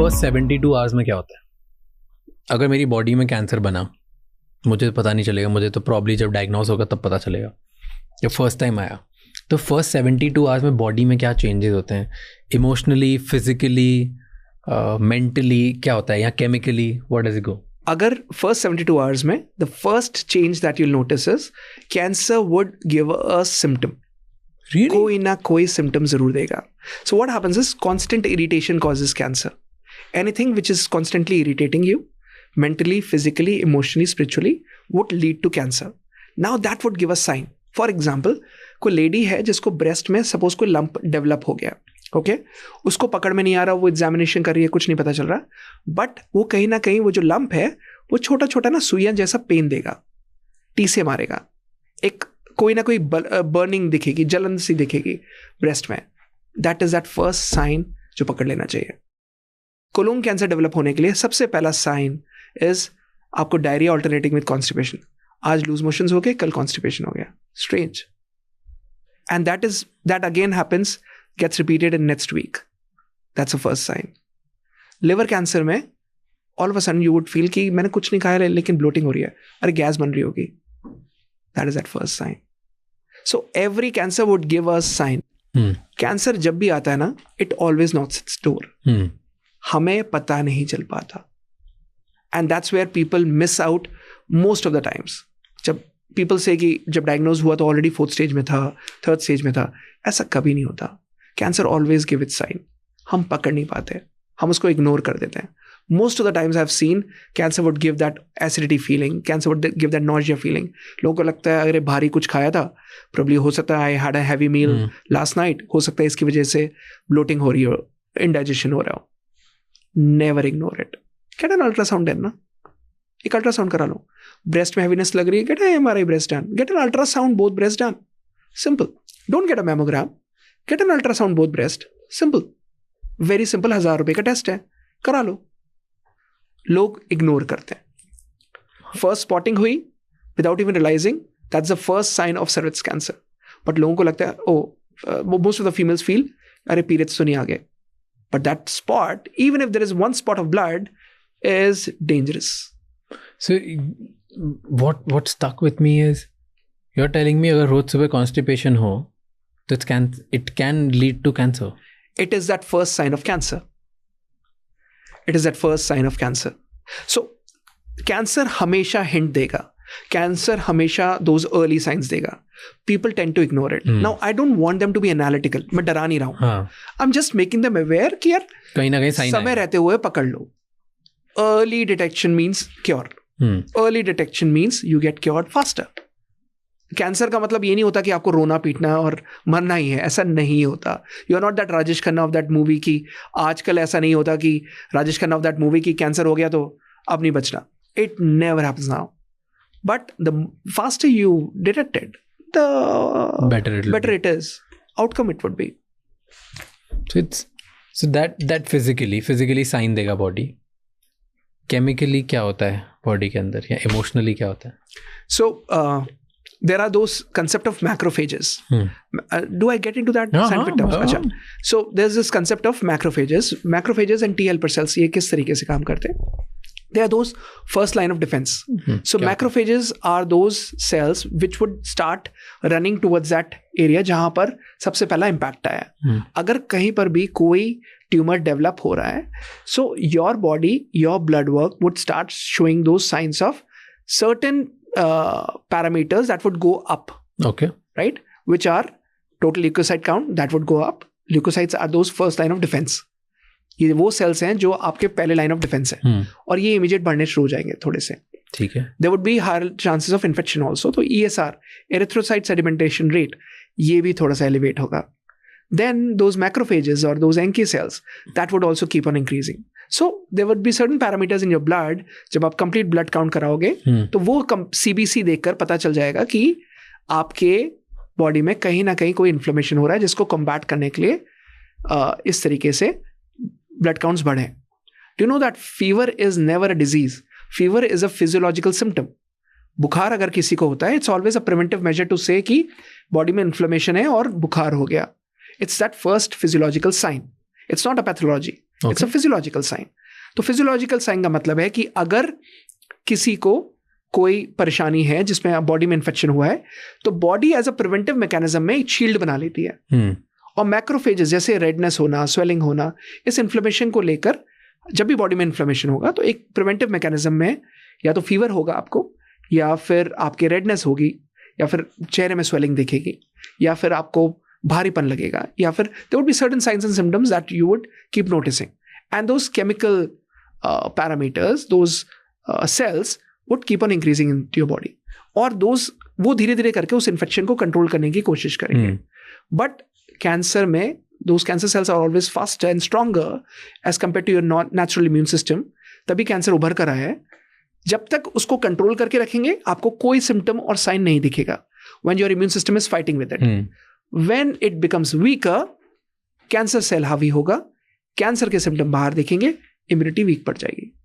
First 72 hours में क्या होता है? अगर मेरी बॉडी में कैंसर बना, मुझे पता नहीं चलेगा, मुझे तो प्रॉब्ली जब डायग्नोस होगा तब पता चलेगा। जब फर्स्ट टाइम आया तो फर्स्ट 72 आवर्स में बॉडी में क्या चेंजेस होते हैं, इमोशनली, फिजिकली, मेंटली क्या होता है, या chemically, what does it go? अगर फर्स्ट 72 आवर्स में the first change that you'll notice is cancer would give a symptom. Really? कोई ना कोई सिम्टम जरूर देगा। So what happens is constant irritation causes cancer. Anything which is constantly irritating you mentally, physically, emotionally, spiritually would lead to cancer. Now that would give a sign. For example, कोई lady है जिसको breast में suppose कोई lump develop हो गया, okay, उसको पकड़ में नहीं आ रहा, वो एग्जामिनेशन कर रही है, कुछ नहीं पता चल रहा, बट वो कहीं ना कहीं वो जो लंप है वो छोटा छोटा ना सुइयां जैसा पेन देगा, टीसे मारेगा, एक कोई ना कोई बर्निंग दिखेगी, जलन सी दिखेगी ब्रेस्ट में। That is that first sign जो पकड़ लेना चाहिए। कोलोन कैंसर डेवलप होने के लिए सबसे पहला साइन इज आपको डायरिया ऑल्टरनेटिंग विद कॉन्स्टिपेशन। आज लूज मोशंस हो गए, कल कॉन्स्टिपेशन हो गया, strange, and that again happens, gets repeated in next week. That's a first sign. Liver cancer में all of a sudden you would feel कि मैंने कुछ नहीं खाया लेकिन ब्लोटिंग हो रही है, अरे गैस बन रही होगी। That is that first sign. So every cancer would give a sign. Cancer जब भी आता है ना, it always knocks its door. हमें पता नहीं चल पाता, and that's where people miss out most of the times. जब पीपल से कि जब डायग्नोज हुआ तो ऑलरेडी 4th स्टेज में था, 3rd स्टेज में था, ऐसा कभी नहीं होता। Cancer always give its sign. हम पकड़ नहीं पाते, हम उसको इग्नोर कर देते हैं। Most of the times I have seen cancer would give that acidity feeling, cancer would give that nausea feeling. लोगों को लगता है अरे भारी कुछ खाया था, प्रोबब्ली हो सकता है I had a heavy meal last night, हो सकता है इसकी वजह से ब्लोटिंग हो रही हो, इंडाइजेशन हो रहा हो। Never ignore it. Get an ultrasound done ना, एक अल्ट्रासाउंड करा लो। ब्रेस्ट में हैवीनेस लग रही है, get an MRI breast done, get an ultrasound both breast done, simple. Don't get a mammogram, get an ultrasound both breast, simple, very simple. 1000 रुपए का test है, करा लो। लोग इग्नोर करते हैं। फर्स्ट स्पॉटिंग हुई without even realizing, that's the first sign of cervix cancer. But लोगों को लगता है most of the females feel अरे पीरियड्स तो नहीं आ गए, but that spot, even if there is one spot of blood, is dangerous. So what stuck with me is you're telling me अगर रोज सुबह constipation हो तो it can lead to cancer. It is that first sign of cancer. It is that first sign of cancer. So cancer हमेशा hint देगा, cancer हमेशा those early signs देगा. People tend to ignore it. Now I don't want them to be analytical. मैं डरा नहीं रहा हूँ. I'm just making them aware कि यार कहीं ना कहीं साइन समय रहते हुए पकड़ लो. Early detection means cure. Early detection means you get cured faster. Cancer का मतलब ये नहीं होता कि आपको रोना पीटना और मरना ही है, ऐसा नहीं होता. You are not that Rajesh Khanna of that movie की. आजकल ऐसा नहीं होता कि Rajesh Khanna of that movie की कैंसर हो गया तो अब नहीं बचना. It never happens now. But the faster you detected the better it is. Outcome it would be. So that physically sign देगा body. Chemically क्या होता है body के अंदर, या emotionally क्या होता है? So there are those concept of macrophages. Do I get into that scientific terms? अच्छा. So there's this concept of macrophages. Macrophages and T helper cells ये किस तरीके से काम करते हैं? They are those first line of defense. So macrophages are those cells which would start running towards that area जहाँ पर सबसे पहला impact आया. अगर कहीं पर भी कोई ट्यूमर डेवलप हो रहा है, so your body, your blood work would start showing those signs of certain parameters that would go up. Okay. Right? Which are total leukocyte count that would go up. Leukocytes are those first line of defense. ये वो sales हैं जो आपके पहले line of defence है, और ये immediate बढ़ने शुरू हो जाएंगे थोड़े से. ठीक है. There would be higher chances of infection also. तो ESR, एरिथ्रोसाइट सेडिमेंटेशन रेट, ये भी थोड़ा सा एलिवेट होगा. देन दोज मैक्रोफेजेस और those NK cells that would also keep on increasing. So there would be certain parameters in your blood. जब आप complete blood count कराओगे तो वो CBC देखकर पता चल जाएगा कि आपके बॉडी में कहीं ना कहीं कोई इन्फ्लेमेशन हो रहा है, जिसको कम्बैट करने के लिए इस तरीके से ब्लड काउंट्स बढ़े. Do know that fever is never a disease. Fever is a physiological symptom. बुखार अगर किसी को होता है, it's always a preventive measure to say कि बॉडी में इन्फ्लेमेशन है और बुखार हो गया. It's that first physiological sign. It's not a pathology, it's a physiological sign. तो फिजियोलॉजिकल साइन का मतलब है कि अगर किसी को कोई परेशानी है जिसमें बॉडी में इन्फेक्शन हुआ है, तो body as a preventive mechanism में एक शील्ड बना लेती है। और मैक्रोफेजेस जैसे रेडनेस होना, स्वेलिंग होना, इस इन्फ्लेमेशन को लेकर जब भी बॉडी में इन्फ्लेमेशन होगा तो एक प्रिवेंटिव मैकेनिज्म में या तो फीवर होगा आपको, या फिर आपके रेडनेस होगी, या फिर चेहरे में स्वेलिंग दिखेगी, या फिर आपको भारीपन लगेगा, या फिर there would be certain signs and symptoms that you would keep noticing, and those chemical parameters, those cells would keep on increasing in your body, और वो धीरे धीरे करके उस इन्फेक्शन को कंट्रोल करने की कोशिश करेंगे। बट कैंसर में those cancer cells are always faster and stronger as compared to your natural immune system, तभी कैंसर उभर कर आया है। जब तक उसको कंट्रोल करके रखेंगे आपको कोई सिम्टम और साइन नहीं दिखेगा when your immune system is fighting with it. When it becomes weaker, cancer cell हावी होगा, कैंसर के सिम्टम बाहर दिखेंगे, इम्यूनिटी वीक पड़ जाएगी।